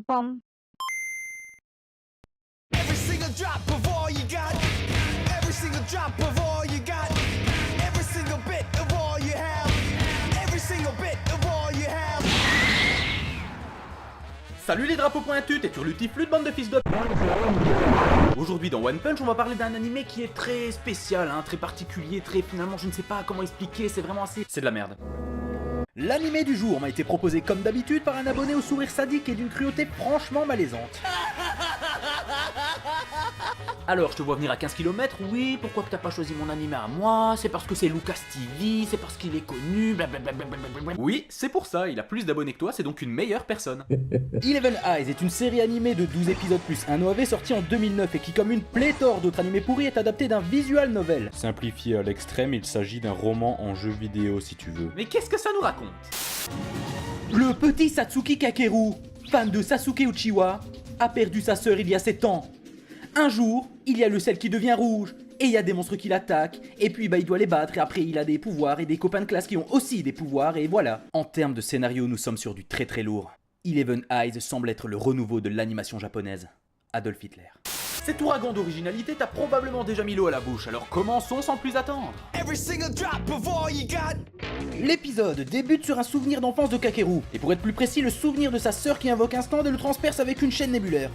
Pom. Every single drop of all you got. Every single drop of all you got. Every single bit of all you have. Every single bit of all you have. Salut les drapeaux pointus, t'es sur l'utiflux de bande de fils de... Aujourd'hui dans One Punch, on va parler d'un animé qui est très spécial, très particulier, très finalement je ne sais pas comment expliquer, c'est vraiment assez... C'est de la merde. L'animé du jour m'a été proposé comme d'habitude par un abonné au sourire sadique et d'une cruauté franchement malaisante. Alors, je te vois venir à 15 km, oui, pourquoi que t'as pas choisi mon animé à moi? C'est parce que c'est Lucas TV, c'est parce qu'il est connu, blablabla. Oui, c'est pour ça, il a plus d'abonnés que toi, c'est donc une meilleure personne. Eleven Eyes est une série animée de 12 épisodes plus un OAV sortie en 2009 et qui, comme une pléthore d'autres animés pourris, est adapté d'un visual novel. Simplifié à l'extrême, il s'agit d'un roman en jeu vidéo si tu veux. Mais qu'est-ce que ça nous raconte? Le petit Satsuki Kakeru, fan de Sasuke Uchiwa, a perdu sa sœur il y a 7 ans. Un jour, il y a le sel qui devient rouge, et il y a des monstres qui l'attaquent, et puis il doit les battre, et après il a des pouvoirs, et des copains de classe qui ont aussi des pouvoirs, et voilà. En termes de scénario, nous sommes sur du très très lourd. Eleven Eyes semble être le renouveau de l'animation japonaise. Adolf Hitler. Cet ouragan d'originalité t'a probablement déjà mis l'eau à la bouche, alors commençons sans plus attendre. Every single drop of all you got. L'épisode débute sur un souvenir d'enfance de Kakeru, et pour être plus précis, le souvenir de sa sœur qui invoque un stand et le transperce avec une chaîne nébulaire.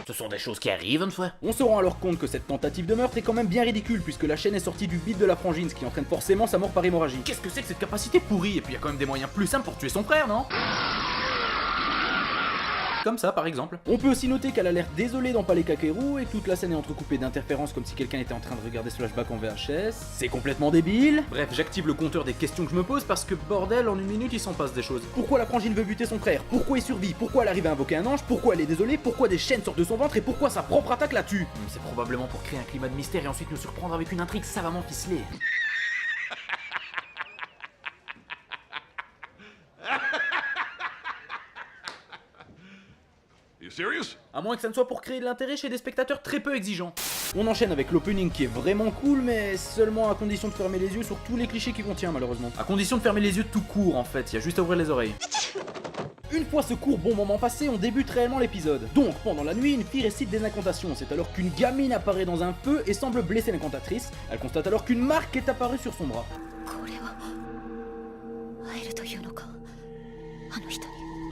Ce sont des choses qui arrivent une fois. On se rend alors compte que cette tentative de meurtre est quand même bien ridicule puisque la chaîne est sortie du bide de la frangine, ce qui entraîne forcément sa mort par hémorragie. Qu'est-ce que c'est que cette capacité pourrie? Et puis y a quand même des moyens plus simples pour tuer son frère, non? Comme ça, par exemple. On peut aussi noter qu'elle a l'air désolée d'empaler Kakeru et que toute la scène est entrecoupée d'interférences comme si quelqu'un était en train de regarder ce flashback en VHS. C'est complètement débile. Bref, j'active le compteur des questions que je me pose parce que bordel, en une minute il s'en passe des choses. Pourquoi la frangine veut buter son frère? Pourquoi il survit? Pourquoi elle arrive à invoquer un ange? Pourquoi elle est désolée? Pourquoi des chaînes sortent de son ventre? Et pourquoi sa propre attaque la tue? C'est probablement pour créer un climat de mystère et ensuite nous surprendre avec une intrigue savamment ficelée. À moins que ça ne soit pour créer de l'intérêt chez des spectateurs très peu exigeants. On enchaîne avec l'opening qui est vraiment cool, mais seulement à condition de fermer les yeux sur tous les clichés qu'il contient malheureusement. À condition de fermer les yeux tout court en fait, il y a juste à ouvrir les oreilles. Une fois ce court bon moment passé, on débute réellement l'épisode. Donc, pendant la nuit, une fille récite des incantations. C'est alors qu'une gamine apparaît dans un feu et semble blesser l'incantatrice. Elle constate alors qu'une marque est apparue sur son bras.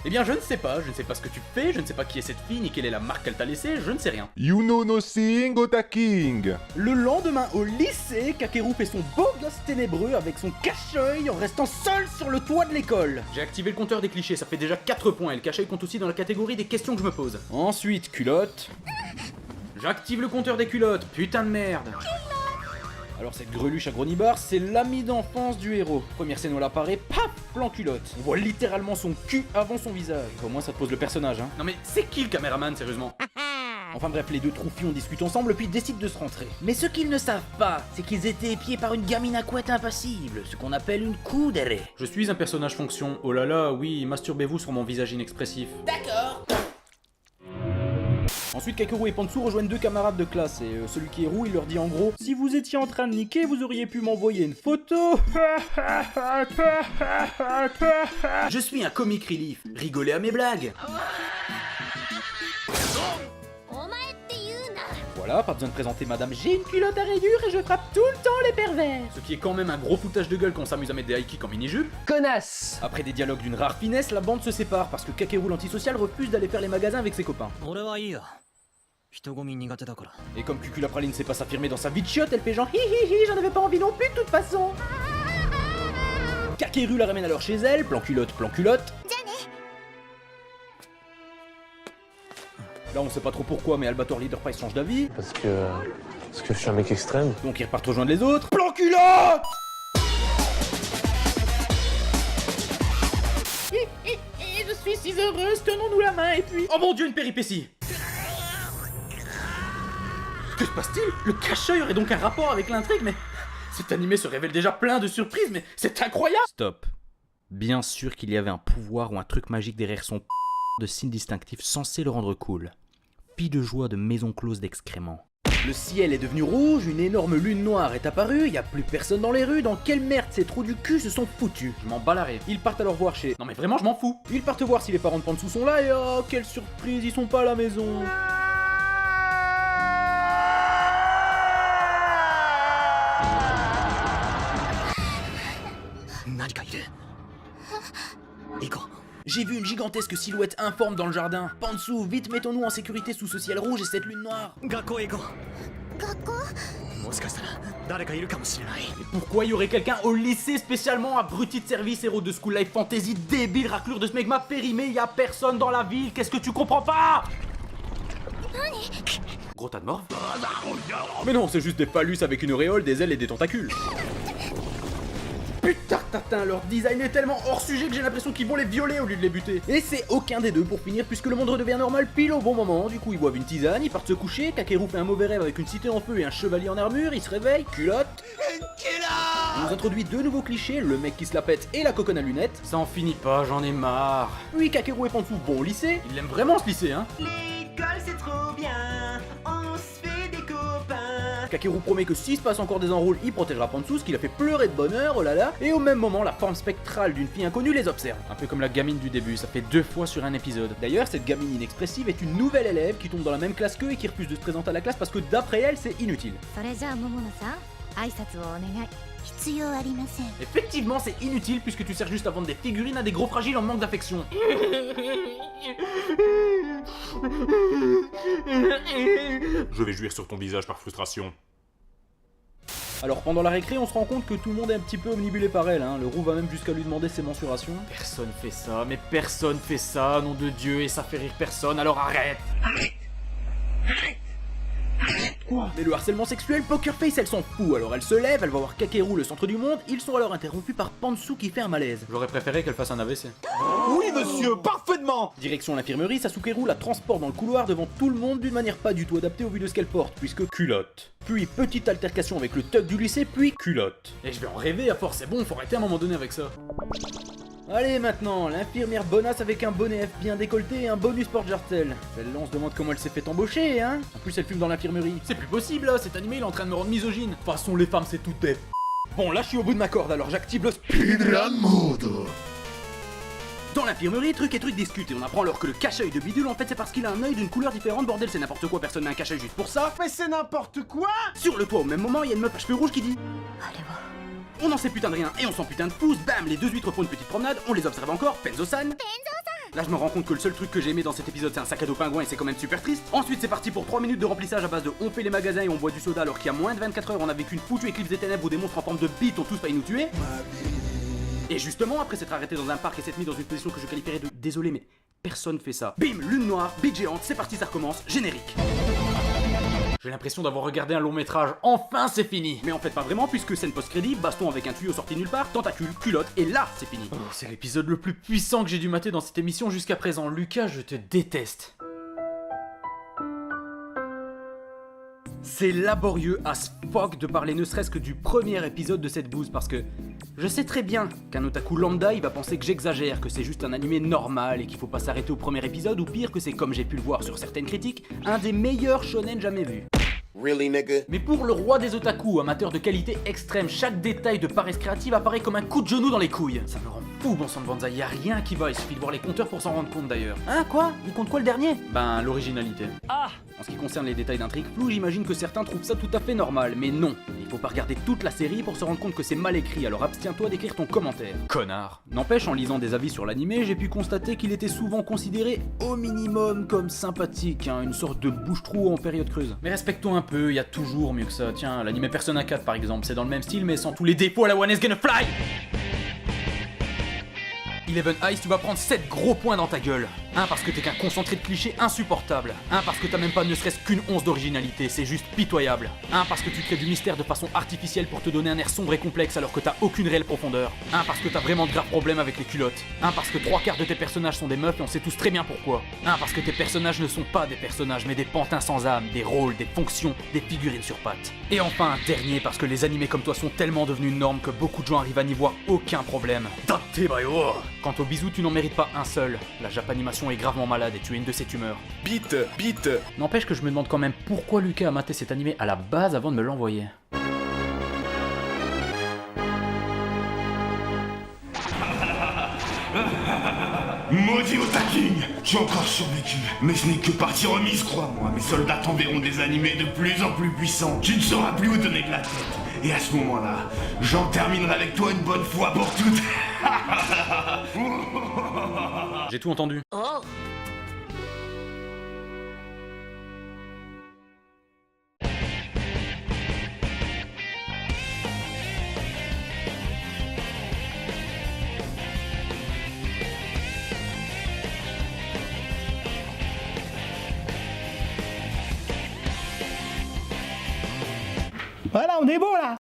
Eh bien je ne sais pas ce que tu fais, je ne sais pas qui est cette fille, ni quelle est la marque qu'elle t'a laissée, je ne sais rien. You know nothing, Ota King. Le lendemain au lycée, Kakeru fait son beau gosse ténébreux avec son cache-œil en restant seul sur le toit de l'école. J'ai activé le compteur des clichés, ça fait déjà 4 points, et le cache-œil compte aussi dans la catégorie des questions que je me pose. Ensuite, culotte. J'active le compteur des culottes, putain de merde. Alors cette greluche à Gronibar, c'est l'ami d'enfance du héros. Première scène où elle apparaît, paf, plan culotte. On voit littéralement son cul avant son visage. Au moins ça te pose le personnage, hein. Non mais c'est qui le caméraman sérieusement? Enfin bref, les deux troufions discutent ensemble puis décident de se rentrer. Mais ce qu'ils ne savent pas, c'est qu'ils étaient épiés par une gamine à couette impassible, ce qu'on appelle une kudere. Je suis un personnage fonction, oh là là, oui, masturbez-vous sur mon visage inexpressif. D'accord. Ensuite, Kakeru et Pantsu rejoignent deux camarades de classe et celui qui est roux, il leur dit en gros: si vous étiez en train de niquer, vous auriez pu m'envoyer une photo. Je suis un comic relief, rigolez à mes blagues. Voilà, pas besoin de présenter madame, j'ai une culotte à rayures et je frappe tout le temps les pervers. Ce qui est quand même un gros foutage de gueule quand on s'amuse à mettre des high kicks en mini-jupe. Connasse. Après des dialogues d'une rare finesse, la bande se sépare parce que Kakeru l'antisocial refuse d'aller faire les magasins avec ses copains. Et comme Cucula Praline ne sait pas s'affirmer dans sa vie de chiotte, elle fait genre hi hi hi, j'en avais pas envie non plus de toute façon. Kakeru la ramène alors chez elle, plan culotte, plan culotte. Là on sait pas trop pourquoi, mais Albator Leader Price change d'avis. Parce que je suis un mec extrême. Donc ils repartent rejoindre les autres. Plan culotte. Je suis si heureuse, tenons-nous la main et puis... Oh mon dieu, une péripétie. Que se passe-t-il? Le cache-œil aurait donc un rapport avec l'intrigue, mais... Cet animé se révèle déjà plein de surprises, mais c'est incroyable. Stop. Bien sûr qu'il y avait un pouvoir ou un truc magique derrière son de signe distinctif censé le rendre cool. Fille de joie de maison close d'excréments. Le ciel est devenu rouge, une énorme lune noire est apparue, y a plus personne dans les rues, dans quelle merde ces trous du cul se sont foutus? Je m'en bats la rêve. Ils partent alors voir chez... Non mais vraiment, je m'en fous. Ils partent voir si les parents de Pansou sont là et oh, quelle surprise, ils sont pas à la maison. J'ai vu une gigantesque silhouette informe dans le jardin. Pansou, vite mettons-nous en sécurité sous ce ciel rouge et cette lune noire. Et pourquoi y aurait quelqu'un au lycée spécialement abruti de service, héros de School Life Fantasy, débile, raclure de smegma périmé, y a personne dans la ville, qu'est-ce que tu comprends pas? Gros tas de morve. Mais non, c'est juste des phallus avec une auréole, des ailes et des tentacules. Putain, tatin, leur design est tellement hors sujet que j'ai l'impression qu'ils vont les violer au lieu de les buter. Et c'est aucun des deux pour finir puisque le monde redevient normal pile au bon moment. Du coup, ils boivent une tisane, ils partent se coucher, Kakeru fait un mauvais rêve avec une cité en feu et un chevalier en armure, il se réveille, culotte. On nous introduit deux nouveaux clichés, le mec qui se la pète et la coconne à lunettes. Ça en finit pas, j'en ai marre. Puis Kakeru et Pansou vont au lycée. Il aime vraiment ce lycée, hein. L'école c'est trop bien, on se fait des copains. Kakeru promet que s'il se passe encore des enrôles, il protégera Pansou, ce qui l'a fait pleurer de bonheur, oh là là. Et au même moment, la forme spectrale d'une fille inconnue les observe. Un peu comme la gamine du début, ça fait 2 fois sur un épisode. D'ailleurs, cette gamine inexpressive est une nouvelle élève qui tombe dans la même classe qu'eux et qui refuse de se présenter à la classe parce que d'après elle, c'est inutile. それじゃあ桃野さん挨拶をお願い必要ありません Effectivement, c'est inutile puisque tu sers juste à vendre des figurines à des gros fragiles en manque d'affection. Je vais jouir sur ton visage par frustration. Alors pendant la récré, on se rend compte que tout le monde est un petit peu omnibulé par elle, hein. Le roux va même jusqu'à lui demander ses mensurations. Personne fait ça, mais personne fait ça, nom de Dieu, et ça fait rire personne, alors arrête. Quoi? Mais le harcèlement sexuel, Poker Face, elle s'en fout. Alors elle se lève, elle va voir Kakeru, le centre du monde. Ils sont alors interrompus par Pansou qui fait un malaise. J'aurais préféré qu'elle fasse un AVC. Oui, monsieur, parfaitement. Direction l'infirmerie, Sasukeru la transporte dans le couloir devant tout le monde d'une manière pas du tout adaptée au vu de ce qu'elle porte, puisque Culotte. Puis petite altercation avec le thug du lycée, puis Culotte. Et je vais en rêver à force, c'est bon, faut arrêter à un moment donné avec ça. allez maintenant, l'infirmière bonasse avec un bonnet F bien décolleté et un bonus porte-jartel. Celle-là on se demande comment elle s'est fait embaucher, hein. En plus elle fume dans l'infirmerie. C'est plus possible là, cet animé il est en train de me rendre misogyne. De toute façon, les femmes c'est tout des... Bon là je suis au bout de ma corde, alors j'active le Dans l'infirmerie, truc et truc discutent et on apprend alors que le cache-œil de Bidule en fait c'est parce qu'il a un œil d'une couleur différente, bordel c'est n'importe quoi, personne n'a un cache-œil juste pour ça. Mais c'est n'importe quoi. Sur le toit au même moment, il y a une meuf à cheveux rouges qui dit on en sait putain de rien et on s'en putain de pouce, bam, les deux huîtres font une petite promenade, on les observe encore, Penzo-san. Là je me rends compte que le seul truc que j'ai aimé dans cet épisode c'est un sac à dos pingouin et c'est quand même super triste. Ensuite c'est parti pour 3 minutes de remplissage à base de on fait les magasins et on boit du soda alors qu'il y a moins de 24 heures on a vécu une foutue éclipse des ténèbres où des monstres en forme de bite ont tous failli nous tuer. Et justement après s'être arrêté dans un parc et s'être mis dans une position que je qualifierais de désolé mais personne fait ça. Bim, lune noire, bite géante, c'est parti ça recommence, générique. J'ai l'impression d'avoir regardé un long métrage, enfin c'est fini. Mais en fait pas vraiment puisque scène post-crédit, baston avec un tuyau sorti nulle part, tentacule, culotte et là c'est fini. Oh, c'est l'épisode le plus puissant que j'ai dû mater dans cette émission jusqu'à présent. Lucas, je te déteste. C'est laborieux as fuck de parler ne serait-ce que du premier épisode de cette bouse parce que je sais très bien qu'un otaku lambda il va penser que j'exagère, que c'est juste un animé normal et qu'il faut pas s'arrêter au premier épisode ou pire que c'est comme j'ai pu le voir sur certaines critiques, un des meilleurs shonen jamais vus. Really, nigga? Mais pour le roi des otaku, amateur de qualité extrême, chaque détail de paresse créative apparaît comme un coup de genou dans les couilles. Ça me rend fou, bon sang de Banzai, y a rien qui va, il suffit de voir les compteurs pour s'en rendre compte d'ailleurs. Hein quoi? Il compte quoi le dernier? Ben, l'originalité. En ce qui concerne les détails d'intrigue flou, j'imagine que certains trouvent ça tout à fait normal, mais non. Il faut pas regarder toute la série pour se rendre compte que c'est mal écrit, alors abstiens-toi d'écrire ton commentaire. Connard. N'empêche, en lisant des avis sur l'animé, j'ai pu constater qu'il était souvent considéré au minimum comme sympathique, hein, une sorte de bouche-trou en période creuse. Mais respectons un peu, y a toujours mieux que ça. Tiens, l'animé Persona 4 par exemple, c'est dans le même style mais sans tous les défauts à la One is Gonna Fly. Eleven Eyes, tu vas prendre 7 gros points dans ta gueule. Un parce que t'es qu'un concentré de clichés insupportable. Un parce que t'as même pas ne serait-ce qu'une once d'originalité, c'est juste pitoyable. Un parce que tu crées du mystère de façon artificielle pour te donner un air sombre et complexe alors que t'as aucune réelle profondeur. Un parce que t'as vraiment de graves problèmes avec les culottes. Un parce que 3/4 de tes personnages sont des meufs et on sait tous très bien pourquoi. Un parce que tes personnages ne sont pas des personnages mais des pantins sans âme, des rôles, des fonctions, des figurines sur pattes. Et enfin un dernier parce que les animés comme toi sont tellement devenus une norme que beaucoup de gens arrivent à n'y voir aucun problème. Quant au bisou, tu n'en mérites pas un seul. La Japanimation garçon est gravement malade et tu es une de ses tumeurs. Bite. N'empêche que je me demande quand même pourquoi Lucas a maté cet animé à la base avant de me l'envoyer. Maudit Otaking, j'ai encore survécu, mais ce n'est que partie remise, crois-moi. Mes soldats t'enverront des animés de plus en plus puissants. Tu ne sauras plus où donner de la tête. Et à ce moment-là, j'en terminerai avec toi une bonne fois pour toutes. J'ai tout entendu. Voilà, on est bon là.